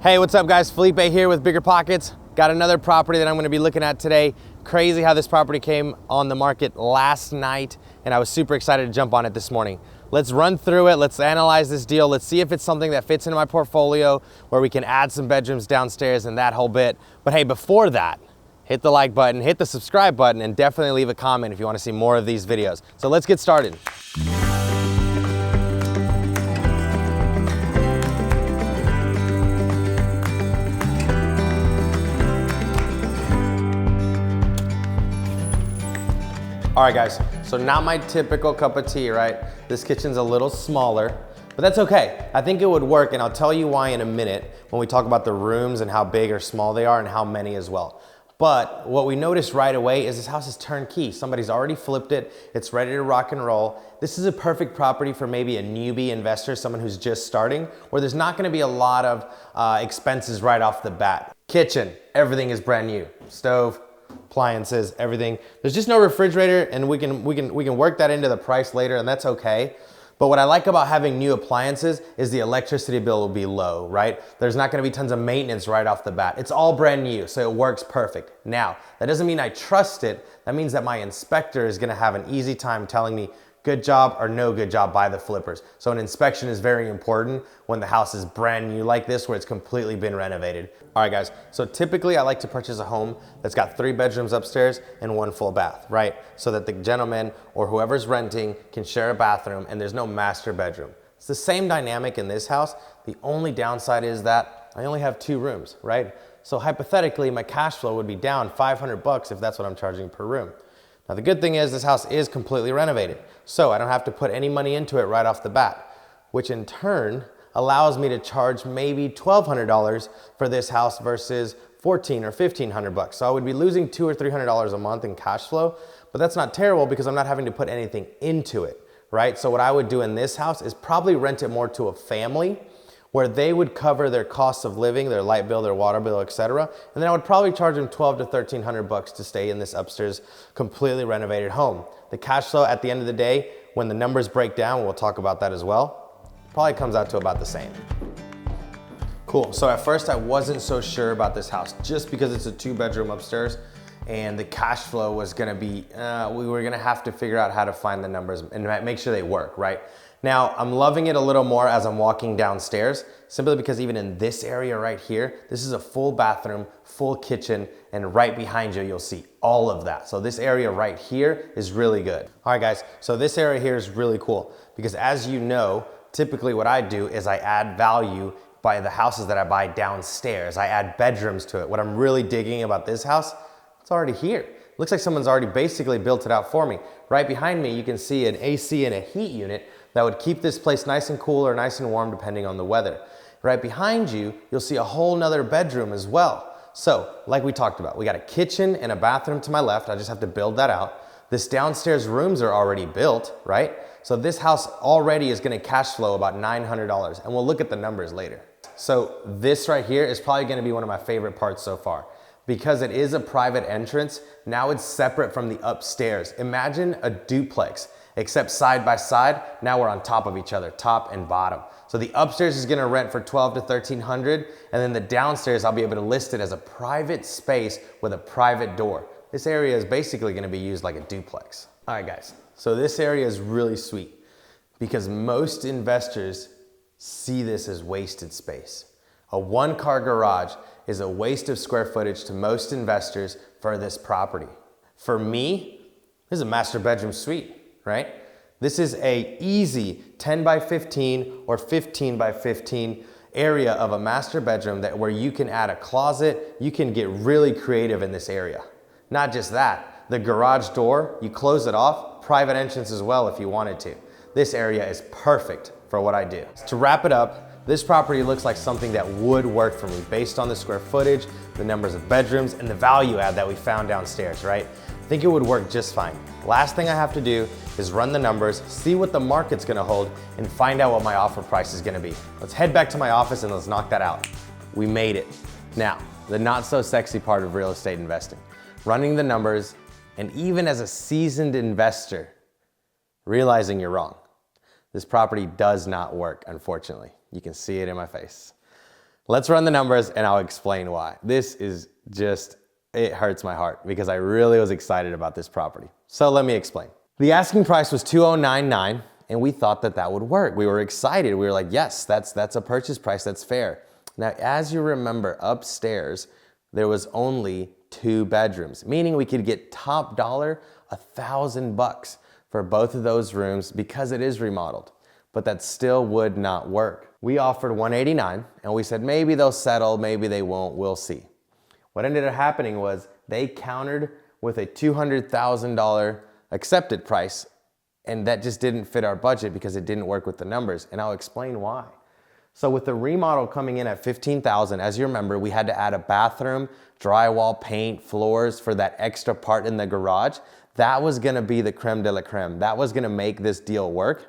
Hey, what's up guys? Felipe here with BiggerPockets. Got another property that I'm gonna be looking at today. Crazy how this property came on the market last night, and I was super excited to jump on it this morning. Let's run through it, let's analyze this deal, let's see if it's something that fits into my portfolio where we can add some bedrooms downstairs and that whole bit. But hey, before that, hit the like button, hit the subscribe button, and definitely leave a comment if you wanna see more of these videos. So let's get started. All right guys, so not my typical cup of tea, right? This kitchen's a little smaller, but that's okay. I think it would work, and I'll tell you why in a minute when we talk about the rooms and how big or small they are and how many as well. But what we noticed right away is this house is turnkey. Somebody's already flipped it. It's ready to rock and roll. This is a perfect property for maybe a newbie investor, someone who's just starting, where there's not gonna be a lot of expenses right off the bat. Kitchen, everything is brand new. Stove, appliances, everything. There's just no refrigerator, and we can work that into the price later, and that's okay. But what I like about having new appliances is the electricity bill will be low, right? There's not gonna be tons of maintenance right off the bat. It's all brand new, so it works perfect. Now, that doesn't mean I trust it. That means that my inspector is gonna have an easy time telling me good job or no good job by the flippers. So an inspection is very important when the house is brand new like this, where it's completely been renovated. All right guys, so typically I like to purchase a home that's got 3 bedrooms upstairs and 1 full bath, right? So that the gentleman or whoever's renting can share a bathroom and there's no master bedroom. It's the same dynamic in this house. The only downside is that I only have 2 rooms, right? So hypothetically, my cash flow would be down $500 if that's what I'm charging per room. Now the good thing is this house is completely renovated, so I don't have to put any money into it right off the bat, which in turn allows me to charge maybe $1,200 for this house versus $1,400 or $1,500. So I would be losing $200 or $300 a month in cash flow, but that's not terrible because I'm not having to put anything into it, right? So what I would do in this house is probably rent it more to a family where they would cover their costs of living, their light bill, their water bill, etc. And then I would probably charge them $1,200 to $1,300 to stay in this upstairs completely renovated home. The cash flow at the end of the day, when the numbers break down, we'll talk about that as well, probably comes out to about the same. Cool, so at first I wasn't so sure about this house just because it's a 2-bedroom upstairs and the cash flow was gonna be, we were gonna have to figure out how to find the numbers and make sure they work, right? Now, I'm loving it a little more as I'm walking downstairs, simply because even in this area right here, this is a full bathroom, full kitchen, and right behind you, you'll see all of that. So this area right here is really good. All right, guys, so this area here is really cool because as you know, typically what I do is I add value by the houses that I buy downstairs. I add bedrooms to it. What I'm really digging about this house, it's already here. Looks like someone's already basically built it out for me. Right behind me, you can see an AC and a heat unit that would keep this place nice and cool or nice and warm depending on the weather. Right behind you, you'll see a whole nother bedroom as well. So, like we talked about, we got a kitchen and a bathroom to my left. I just have to build that out. This downstairs rooms are already built, right? So this house already is gonna cash flow about $900, and we'll look at the numbers later. So this right here is probably gonna be one of my favorite parts so far. Because it is a private entrance, now it's separate from the upstairs. Imagine a duplex, except side by side, now we're on top of each other, top and bottom. So the upstairs is gonna rent for $1,200 to $1,300, and then the downstairs, I'll be able to list it as a private space with a private door. This area is basically gonna be used like a duplex. All right guys, so this area is really sweet because most investors see this as wasted space. A 1-car garage is a waste of square footage to most investors for this property. For me, this is a master bedroom suite, right? This is a easy 10 by 15 or 15 by 15 area of a master bedroom where you can add a closet, you can get really creative in this area. Not just that, the garage door, you close it off, private entrance as well if you wanted to. This area is perfect for what I do. To wrap it up, this property looks like something that would work for me based on the square footage, the numbers of bedrooms, and the value add that we found downstairs, right? I think it would work just fine. Last thing I have to do is run the numbers, see what the market's gonna hold, and find out what my offer price is gonna be. Let's head back to my office and let's knock that out. We made it. Now, the not so sexy part of real estate investing. Running the numbers, and even as a seasoned investor, realizing you're wrong. This property does not work, unfortunately. You can see it in my face. Let's run the numbers and I'll explain why. This is just, it hurts my heart because I really was excited about this property. So let me explain. The asking price was $2,099 and we thought that that would work. We were excited. We were like, yes, that's a purchase price, that's fair. Now, as you remember, upstairs, there was only 2 bedrooms, meaning we could get top dollar $1,000 for both of those rooms because it is remodeled, but that still would not work. We offered $189 and we said, maybe they'll settle, maybe they won't, we'll see. What ended up happening was they countered with a $200,000 accepted price, and that just didn't fit our budget because it didn't work with the numbers, and I'll explain why. So with the remodel coming in at $15,000, as you remember, we had to add a bathroom, drywall, paint, floors for that extra part in the garage. That was gonna be the creme de la creme. That was gonna make this deal work.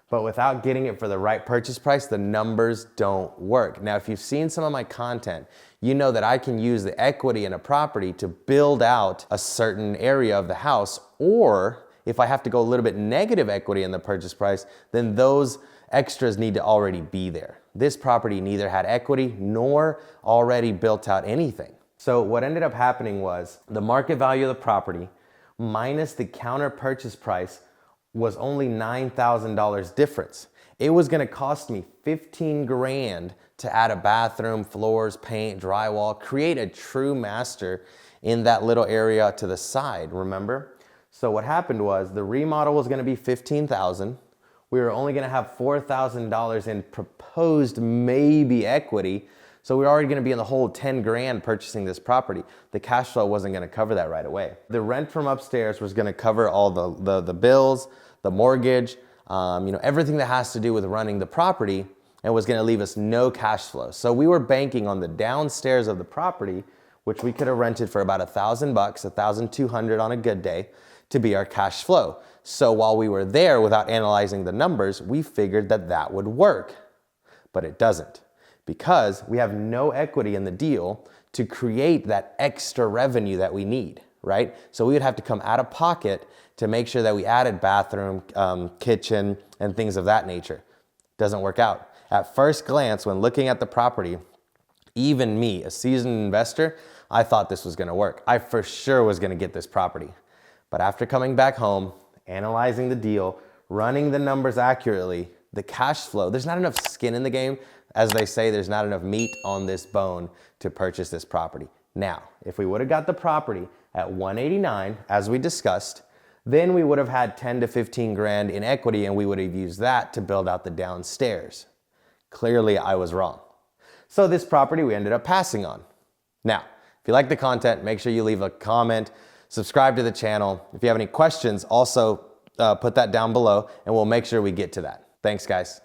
But without getting it for the right purchase price, the numbers don't work. Now, if you've seen some of my content, you know that I can use the equity in a property to build out a certain area of the house, or if I have to go a little bit negative equity in the purchase price, then those extras need to already be there. This property neither had equity nor already built out anything. So what ended up happening was the market value of the property minus the counter purchase price was only $9,000 difference. It was gonna cost me 15 grand to add a bathroom, floors, paint, drywall, create a true master in that little area to the side, remember? So what happened was the remodel was gonna be $15,000. We were only gonna have $4,000 in proposed maybe equity. So we were already gonna be in the hole 10 grand purchasing this property. The cash flow wasn't gonna cover that right away. The rent from upstairs was gonna cover all the bills, the mortgage, everything that has to do with running the property, and was gonna leave us no cash flow. So we were banking on the downstairs of the property, which we could have rented for about $1,000, $1,200 on a good day, to be our cash flow. So while we were there without analyzing the numbers, we figured that that would work, but it doesn't, because we have no equity in the deal to create that extra revenue that we need, right? So we would have to come out of pocket to make sure that we added bathroom, kitchen, and things of that nature. Doesn't work out. At first glance, when looking at the property, even me, a seasoned investor, I thought this was gonna work. I for sure was gonna get this property. But after coming back home, analyzing the deal, running the numbers accurately, the cash flow, there's not enough skin in the game. As they say, there's not enough meat on this bone to purchase this property. Now, if we would have got the property at $189, as we discussed, then we would have had 10 to 15 grand in equity and we would have used that to build out the downstairs. Clearly, I was wrong. So this property we ended up passing on. Now, if you like the content, make sure you leave a comment, subscribe to the channel. If you have any questions, also put that down below and we'll make sure we get to that. Thanks, guys.